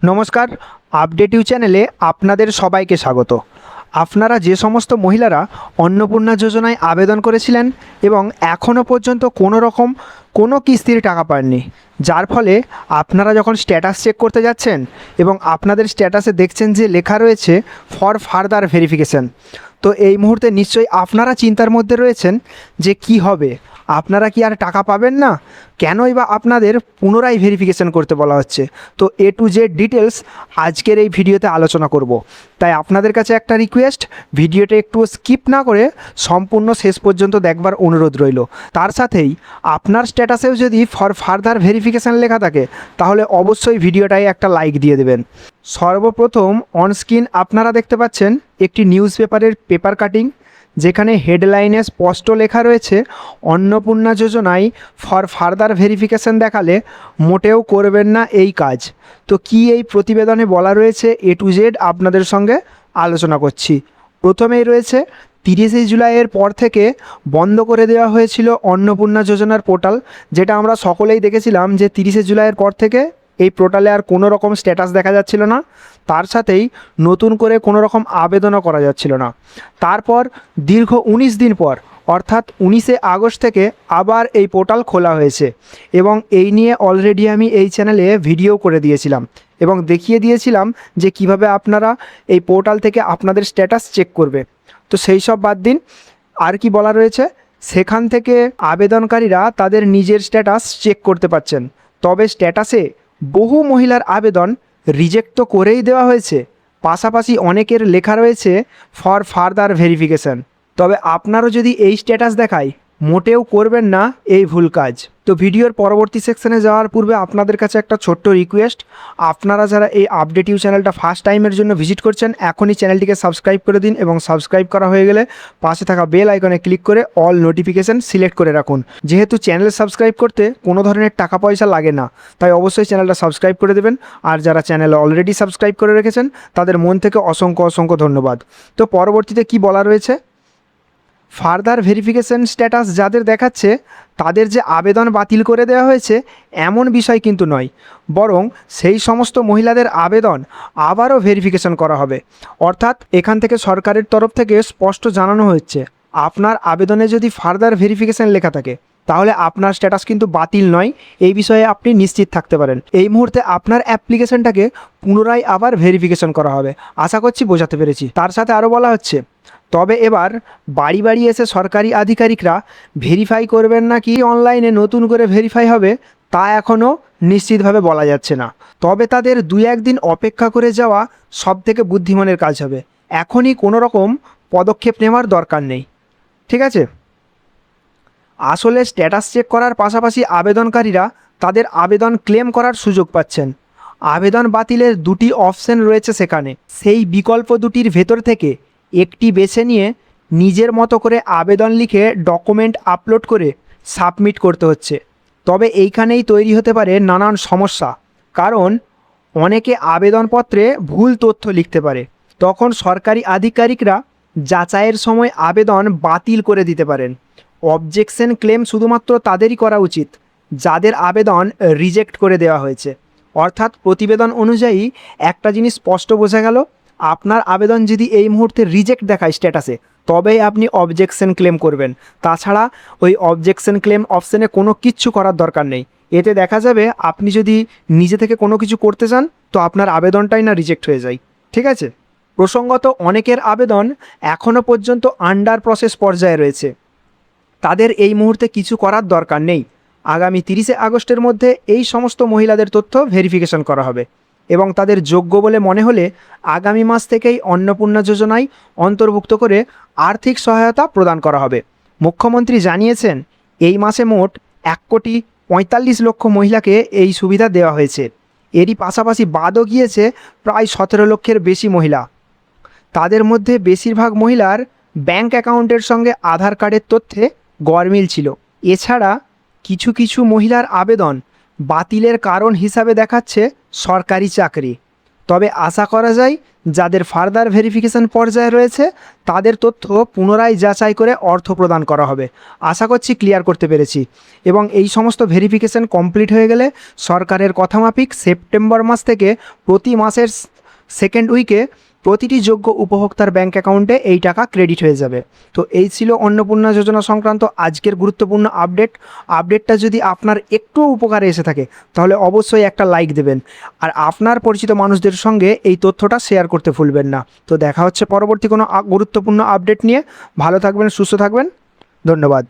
নমস্কার, update you চ্যানেলে আপনাদের সবাইকে স্বাগত। আপনারা যে সমস্ত মহিলারা অন্নপূর্ণা যোজনায় আবেদন করেছিলেন এবং এখনও পর্যন্ত কোনো কিস্তির টাকা পাননি, যার ফলে আপনারা যখন স্ট্যাটাস চেক করতে যাচ্ছেন এবং আপনাদের স্ট্যাটাসে দেখছেন যে লেখা রয়েছে ফর ফার্দার ভেরিফিকেশন, তো এই মুহূর্তে নিশ্চয়ই আপনারা চিন্তার মধ্যে রয়েছেন যে কি হবে, আপনারা কি আর টাকা পাবেন না? কেনই বা আপনাদের পুনরায় ভেরিফিকেশন করতে বলা হচ্ছে? তো এ টু জেড ডিটেলস আজকের এই ভিডিওতে আলোচনা করব। তাই আপনাদের কাছে একটা রিকোয়েস্ট, ভিডিওটা একটু স্কিপ না করে সম্পূর্ণ শেষ পর্যন্ত দেখবার অনুরোধ রইল। তার সাথেই আপনার স্ট্যাটাসেও যদি ফর ফার্দার ভেরিফিকেশান লেখা থাকে তাহলে অবশ্যই ভিডিওটায় একটা লাইক দিয়ে দেবেন। সর্বপ্রথম অনস্ক্রিন আপনারা দেখতে পাচ্ছেন একটি নিউজ পেপারের পেপার কাটিং, যেখানে হেডলাইনে স্পষ্ট লেখা রয়েছে অন্নপূর্ণা যোজনায় ফর ফার্দার ভেরিফিকেশান দেখালে মোটেও করবেন না এই কাজ। তো কি এই প্রতিবেদনে বলা রয়েছে এ টু জেড আপনাদের সঙ্গে আলোচনা করছি। প্রথমেই রয়েছে 30শে জুলাইয়ের পর থেকে বন্ধ করে দেওয়া হয়েছিল অন্নপূর্ণা যোজনার পোর্টাল, যেটা আমরা সকলেই দেখেছিলাম যে 30শে জুলাইয়ের পর থেকে এই পোর্টালে আর কোনো রকম স্ট্যাটাস দেখা যাচ্ছিল না, তার সাথেই নতুন করে কোনো রকম আবেদনও করা যাচ্ছিল না। তারপর দীর্ঘ 19 দিন পর অর্থাৎ 19শে আগস্ট থেকে আবার এই পোর্টাল খোলা হয়েছে এবং এই নিয়ে অলরেডি আমি এই চ্যানেলে ভিডিও করে দিয়েছিলাম এবং দেখিয়ে দিয়েছিলাম যে কিভাবে আপনারা এই পোর্টাল থেকে আপনাদের স্ট্যাটাস চেক করবে। তো সেই সব বাদ দিন, আর কি বলা রয়েছে, সেখান থেকে আবেদনকারীরা তাদের নিজের স্ট্যাটাস চেক করতে পারছেন। তবে স্ট্যাটাসে বহু মহিলার আবেদন রিজেক্ট তো করেই দেওয়া হয়েছে, পাশাপাশি অনেকের লেখা রয়েছে ফর ফার্দার ভেরিফিকেশান। তবে আপনারও যদি এই স্ট্যাটাস দেখায় মোটেও করবেন না এই ভুল কাজ। তো ভিডিওর পরবর্তী সেকশনে যাওয়ার পূর্বে আপনাদের কাছে একটা ছোট্ট রিকোয়েস্ট, আপনারা যারা এই আপডেট ইউ চ্যানেলটা ফার্স্ট টাইমের জন্য ভিজিট করছেন এখনই চ্যানেলটিকে সাবস্ক্রাইব করে দিন এবং সাবস্ক্রাইব করা হয়ে গেলে পাশে থাকা বেল আইকনে ক্লিক করে অল নোটিফিকেশান সিলেক্ট করে রাখুন। যেহেতু চ্যানেল সাবস্ক্রাইব করতে কোনো ধরনের টাকা পয়সা লাগে না, তাই অবশ্যই চ্যানেলটা সাবস্ক্রাইব করে দেবেন। আর যারা চ্যানেল অলরেডি সাবস্ক্রাইব করে রেখেছেন তাদের মন থেকে অসংখ্য অসংখ্য ধন্যবাদ। তো পরবর্তীতে কি বলা রয়েছে, ফার্দার ভেরিফিকেশান স্ট্যাটাস যাদের দেখাচ্ছে তাদের যে আবেদন বাতিল করে দেওয়া হয়েছে এমন বিষয় কিন্তু নয়, বরং সেই সমস্ত মহিলাদের আবেদন আবারও ভেরিফিকেশান করা হবে। অর্থাৎ এখান থেকে সরকারের তরফ থেকে স্পষ্ট জানানো হচ্ছে আপনার আবেদনে যদি ফার্দার ভেরিফিকেশান লেখা থাকে তাহলে আপনার স্ট্যাটাস কিন্তু বাতিল নয়, এই বিষয়ে আপনি নিশ্চিত থাকতে পারেন। এই মুহূর্তে আপনার অ্যাপ্লিকেশনটাকে পুনরায় আবার ভেরিফিকেশান করা হবে। আশা করছি বোঝাতে পেরেছি। তার সাথে আরও বলা হচ্ছে, তবে এবার বাড়ি বাড়ি এসে সরকারি আধিকারিকরা ভেরিফাই করবেন না কি অনলাইনে নতুন করে ভেরিফাই হবে তা এখনও নিশ্চিতভাবে বলা যাচ্ছে না। তবে তাদের 2-1 দিন অপেক্ষা করে যাওয়া সবথেকে বুদ্ধিমানের কাজ হবে। এখনই কোনো রকম পদক্ষেপ নেওয়ার দরকার নেই, ঠিক আছে? আসলে স্ট্যাটাস চেক করার পাশাপাশি আবেদনকারীরা তাদের আবেদন ক্লেম করার সুযোগ পাচ্ছেন। আবেদন বাতিলের 2টি অপশন রয়েছে সেখানে, সেই বিকল্প দুটির ভেতর থেকে একটি বেছে নিয়ে নিজের মতো করে আবেদন লিখে ডকুমেন্ট আপলোড করে সাবমিট করতে হচ্ছে। তবে এইখানেই তৈরি হতে পারে নানান সমস্যা, কারণ অনেকে আবেদনপত্রে ভুল তথ্য লিখতে পারে। তখন সরকারি আধিকারিকরা যাচাইয়ের সময় আবেদন বাতিল করে দিতে পারেন। অবজেকশন ক্লেম শুধুমাত্র তাদেরই করা উচিত যাদের আবেদন রিজেক্ট করে দেওয়া হয়েছে। অর্থাৎ প্রতিবেদন অনুযায়ী একটা জিনিস স্পষ্ট বোঝা গেল, আপনার আবেদন যদি এই মুহূর্তে রিজেক্ট দেখায় স্ট্যাটাসে তবেই আপনি অবজেকশন ক্লেম করবেন। তাছাড়া ওই অবজেকশন ক্লেম অপশানে কোনো কিচ্ছু করার দরকার নেই। এতে দেখা যাবে আপনি যদি নিজে থেকে কোনো কিছু করতে চান তো আপনার আবেদনটাই না রিজেক্ট হয়ে যায়, ঠিক আছে? প্রসঙ্গত অনেকের আবেদন এখনও পর্যন্ত আন্ডার প্রসেস পর্যায়ে রয়েছে, তাদের এই মুহূর্তে কিছু করার দরকার নেই। আগামী 30শে আগস্টের মধ্যে এই সমস্ত মহিলাদের তথ্য ভেরিফিকেশন করা হবে এবং তাদের যোগ্য বলে মনে হলে আগামী মাস থেকেই অন্নপূর্ণা যোজনায় অন্তর্ভুক্ত করে আর্থিক সহায়তা প্রদান করা হবে। মুখ্যমন্ত্রী জানিয়েছেন এই মাসে মোট 1,45,00,000 মহিলাকে এই সুবিধা দেওয়া হয়েছে। এরই পাশাপাশি বাদও গিয়েছে প্রায় 17 লক্ষের বেশি মহিলা। তাদের মধ্যে বেশিরভাগ মহিলার ব্যাংক অ্যাকাউন্টের সঙ্গে আধার কার্ডের তথ্যে গরমিল ছিল। এছাড়া কিছু কিছু মহিলার আবেদন বাতিলের কারণ হিসাবে দেখাচ্ছে সরকারি চাকরি। তবে আশা করা যায় যাদের ফার্দার ভেরিফিকেশন পর্যায়ে রয়েছে তাদের তথ্য পুনরায় যাচাই করে অর্থ প্রদান করা হবে। আশা করছি ক্লিয়ার করতে পেরেছি। এবং এই সমস্ত ভেরিফিকেশন কমপ্লিট হয়ে গেলে সরকারের কথামাফিক সেপ্টেম্বর মাস থেকে প্রতি মাসের সেকেন্ড উইকে প্রতিটি যোগ্য উপভোক্তার ব্যাঙ্ক অ্যাকাউন্টে এই টাকা ক্রেডিট হয়ে যাবে। তো এই ছিল অন্নপূর্ণা যোজনা সংক্রান্ত আজকের গুরুত্বপূর্ণ আপডেটটা যদি আপনার একটুও উপকারে এসে থাকে তাহলে অবশ্যই একটা লাইক দেবেন, আর আপনার পরিচিত মানুষদের সঙ্গে এই তথ্যটা শেয়ার করতে ভুলবেন না। তো দেখা হচ্ছে পরবর্তী কোনো গুরুত্বপূর্ণ আপডেট নিয়ে। ভালো থাকবেন, সুস্থ থাকবেন, ধন্যবাদ।